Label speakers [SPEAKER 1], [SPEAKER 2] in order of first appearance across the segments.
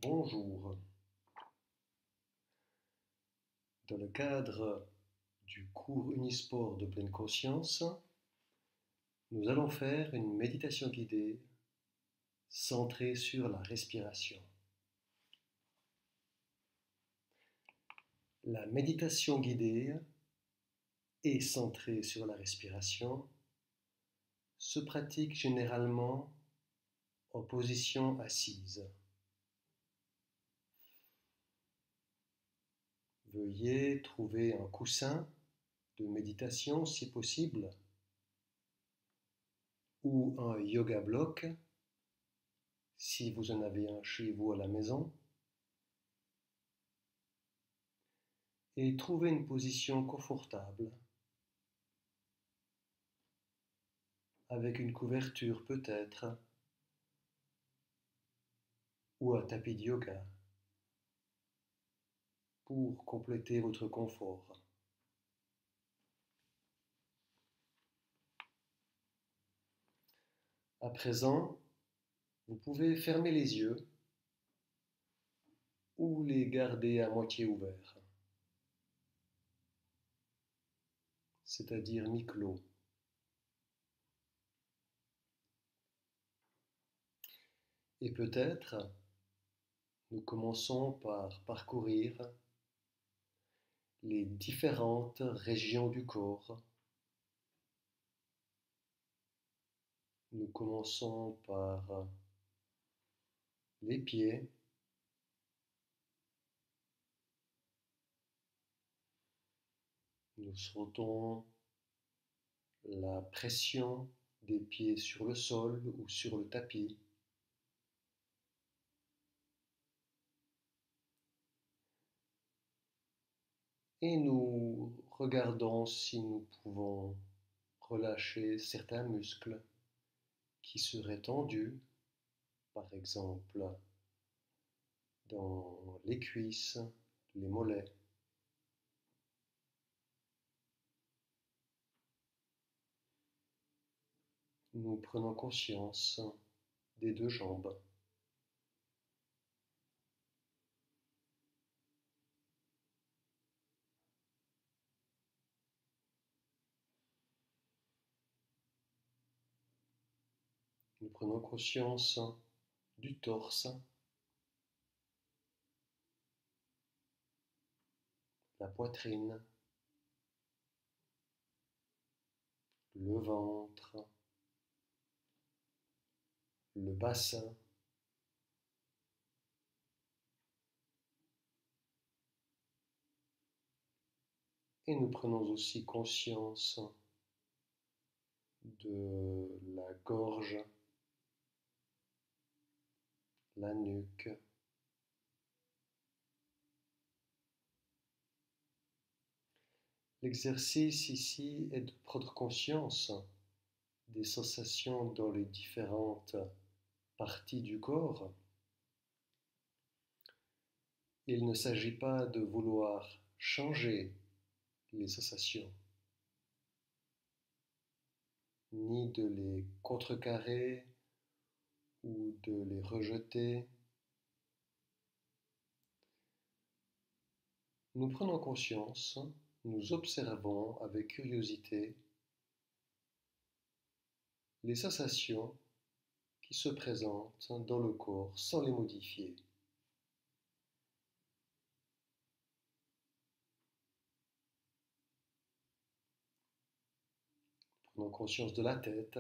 [SPEAKER 1] Bonjour. Dans le cadre du cours Unisport de pleine conscience, nous allons faire une méditation guidée centrée sur la respiration. La méditation guidée et centrée sur la respiration se pratique généralement en position assise. Veuillez trouver un coussin de méditation si possible ou un yoga bloc si vous en avez un chez vous à la maison et trouvez une position confortable avec une couverture peut-être ou un tapis de yoga pour compléter votre confort. À présent, vous pouvez fermer les yeux ou les garder à moitié ouverts, c'est-à-dire mi-clos. Et peut-être, nous commençons par parcourir les différentes régions du corps. Nous commençons par les pieds, nous sentons la pression des pieds sur le sol ou sur le tapis. Et nous regardons si nous pouvons relâcher certains muscles qui seraient tendus, par exemple dans les cuisses, les mollets. Nous prenons conscience des deux jambes. Nous prenons conscience du torse, la poitrine, le ventre, le bassin. Et nous prenons aussi conscience de la gorge, la nuque. L'exercice ici est de prendre conscience des sensations dans les différentes parties du corps. Il ne s'agit pas de vouloir changer les sensations, ni de les contrecarrer ou de les rejeter. Nous prenons conscience, nous observons avec curiosité les sensations qui se présentent dans le corps sans les modifier. Prenons conscience de la tête,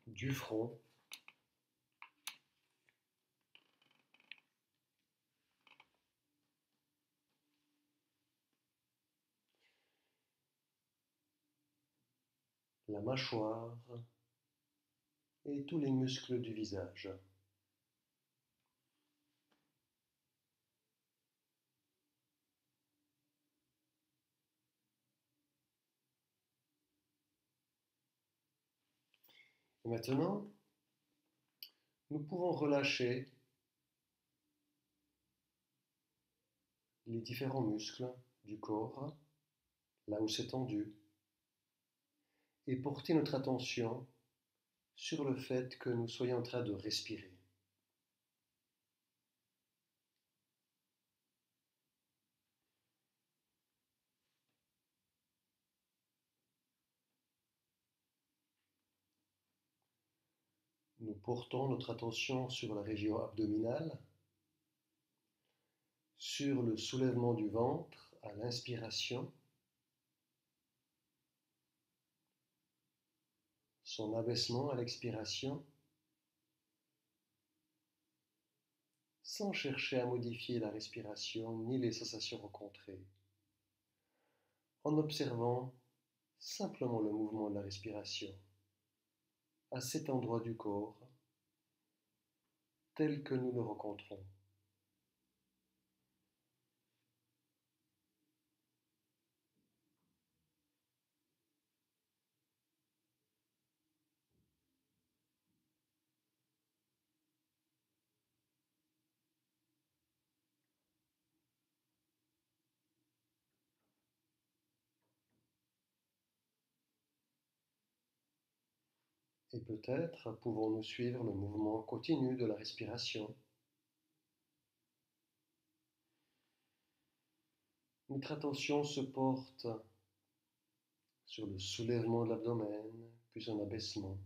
[SPEAKER 1] du front, la mâchoire et tous les muscles du visage. Et maintenant, nous pouvons relâcher les différents muscles du corps, là où c'est tendu, et porter notre attention sur le fait que nous soyons en train de respirer. Nous portons notre attention sur la région abdominale, sur le soulèvement du ventre à l'inspiration, son abaissement à l'expiration, sans chercher à modifier la respiration ni les sensations rencontrées, en observant simplement le mouvement de la respiration à cet endroit du corps tel que nous le rencontrons. Et peut-être pouvons-nous suivre le mouvement continu de la respiration. Notre attention se porte sur le soulèvement de l'abdomen, puis un abaissement,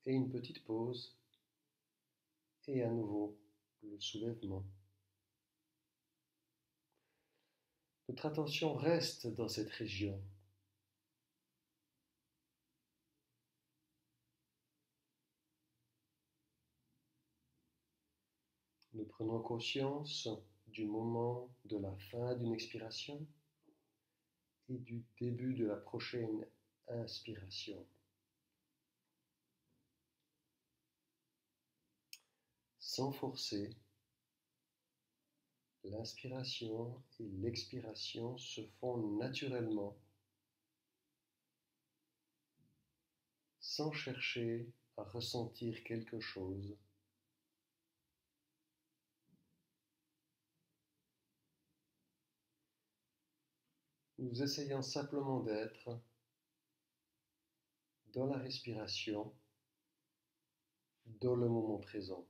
[SPEAKER 1] et une petite pause, et à nouveau le soulèvement. Notre attention reste dans cette région. Nous prenons conscience du moment de la fin d'une expiration et du début de la prochaine inspiration. Sans forcer, l'inspiration et l'expiration se font naturellement, sans chercher à ressentir quelque chose. Nous essayons simplement d'être dans la respiration, dans le moment présent.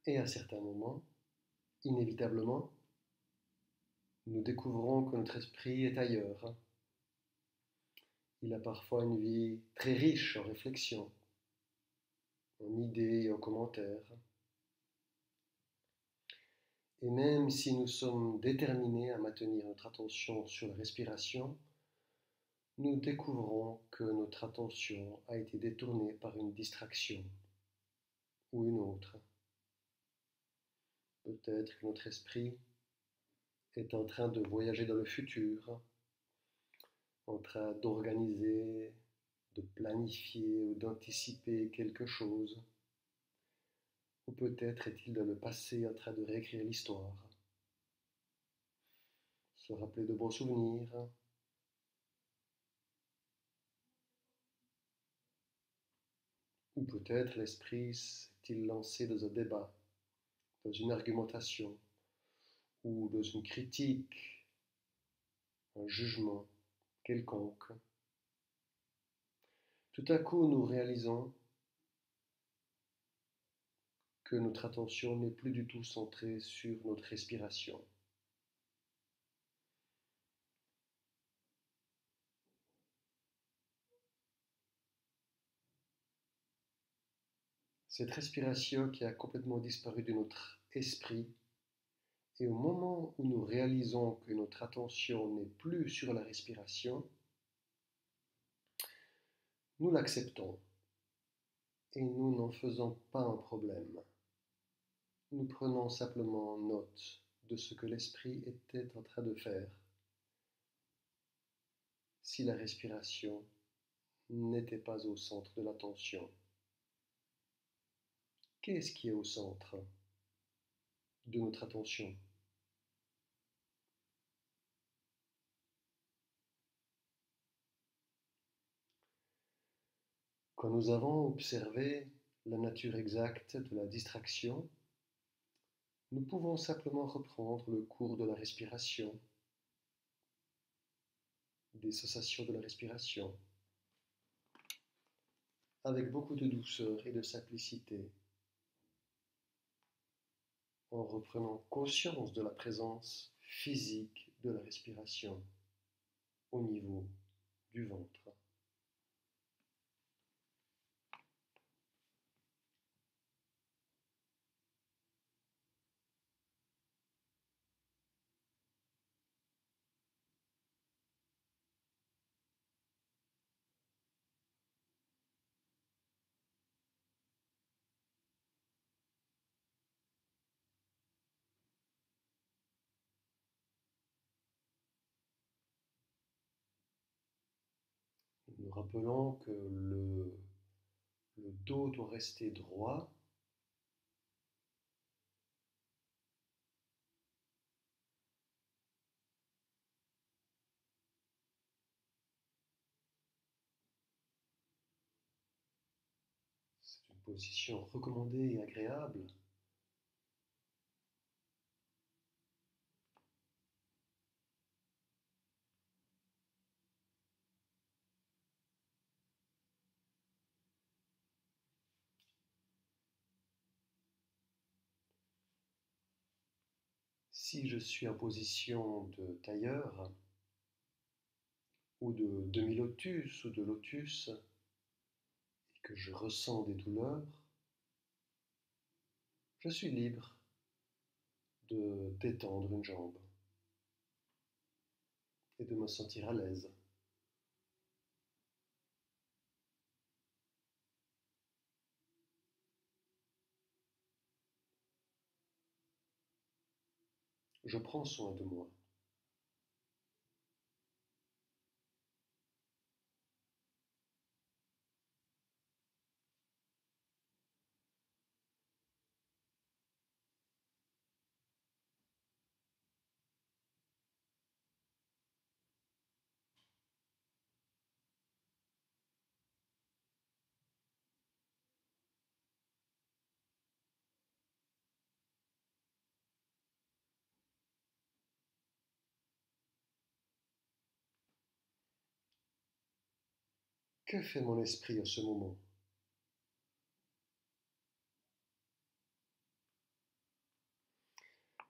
[SPEAKER 1] Et à certains moments, inévitablement, nous découvrons que notre esprit est ailleurs. Il a parfois une vie très riche en réflexions, en idées et en commentaires. Et même si nous sommes déterminés à maintenir notre attention sur la respiration, nous découvrons que notre attention a été détournée par une distraction ou une autre. Peut-être que notre esprit est en train de voyager dans le futur, en train d'organiser, de planifier ou d'anticiper quelque chose. Ou peut-être est-il dans le passé en train de réécrire l'histoire, se rappeler de bons souvenirs. Ou peut-être l'esprit s'est-il lancé dans un débat, dans une argumentation, ou dans une critique, un jugement quelconque. Tout à coup, nous réalisons que notre attention n'est plus du tout centrée sur notre respiration. Cette respiration qui a complètement disparu de notre esprit, et au moment où nous réalisons que notre attention n'est plus sur la respiration, nous l'acceptons et nous n'en faisons pas un problème. nous prenons simplement note de ce que l'esprit était en train de faire si la respiration n'était pas au centre de l'attention. Qu'est-ce qui est au centre de notre attention? Quand nous avons observé la nature exacte de la distraction, nous pouvons simplement reprendre le cours de la respiration, des sensations de la respiration, avec beaucoup de douceur et de simplicité, en reprenant conscience de la présence physique de la respiration au niveau du ventre. Nous rappelons que le dos doit rester droit. C'est une position recommandée et agréable. Si je suis en position de tailleur ou de demi-lotus ou de lotus et que je ressens des douleurs, je suis libre de détendre une jambe et de me sentir à l'aise. Je prends soin de moi. Que fait mon esprit en ce moment?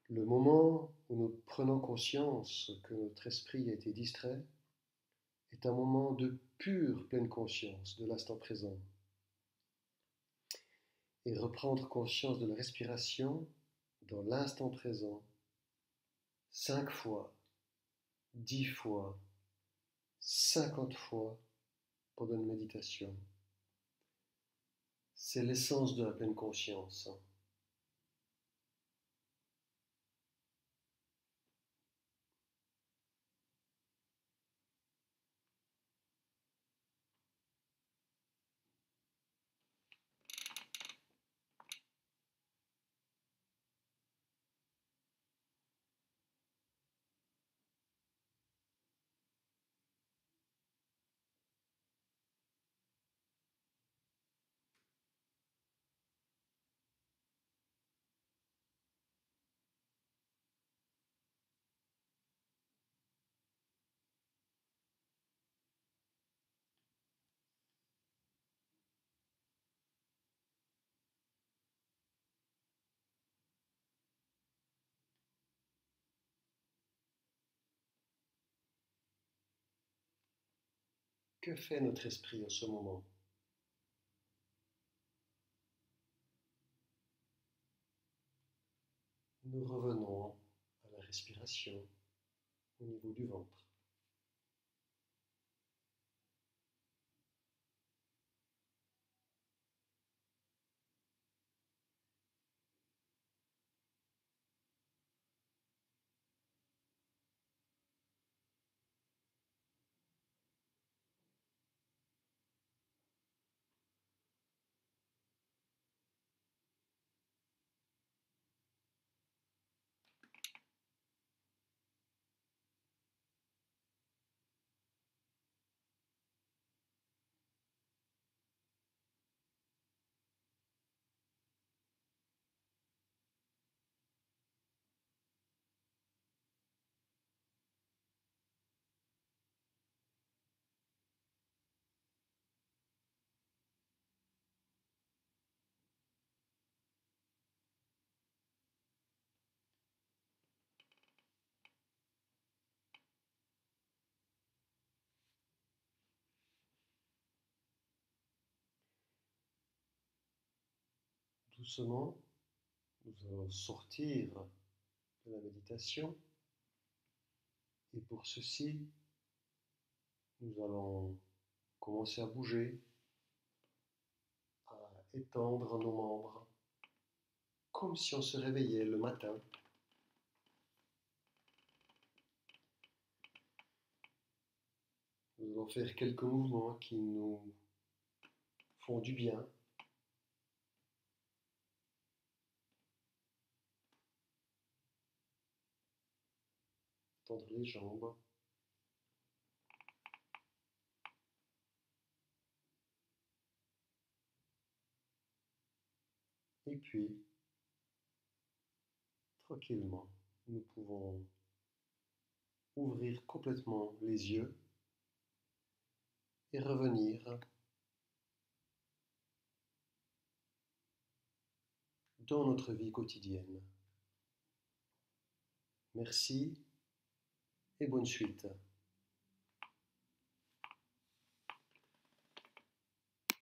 [SPEAKER 1] Le moment où nous prenons conscience que notre esprit a été distrait est un moment de pure pleine conscience de l'instant présent. Et reprendre conscience de la respiration dans l'instant présent, 5 fois, 10 fois, 50 fois pendant une méditation. C'est l'essence de la pleine conscience. Que fait notre esprit en ce moment? Nous revenons à la respiration au niveau du ventre. Doucement, nous allons sortir de la méditation et pour ceci, nous allons commencer à bouger, à étendre nos membres, comme si on se réveillait le matin. Nous allons faire quelques mouvements qui nous font du bien. Tendre les jambes. Et puis, tranquillement, nous pouvons ouvrir complètement les yeux et revenir dans notre vie quotidienne. Merci et bonne suite.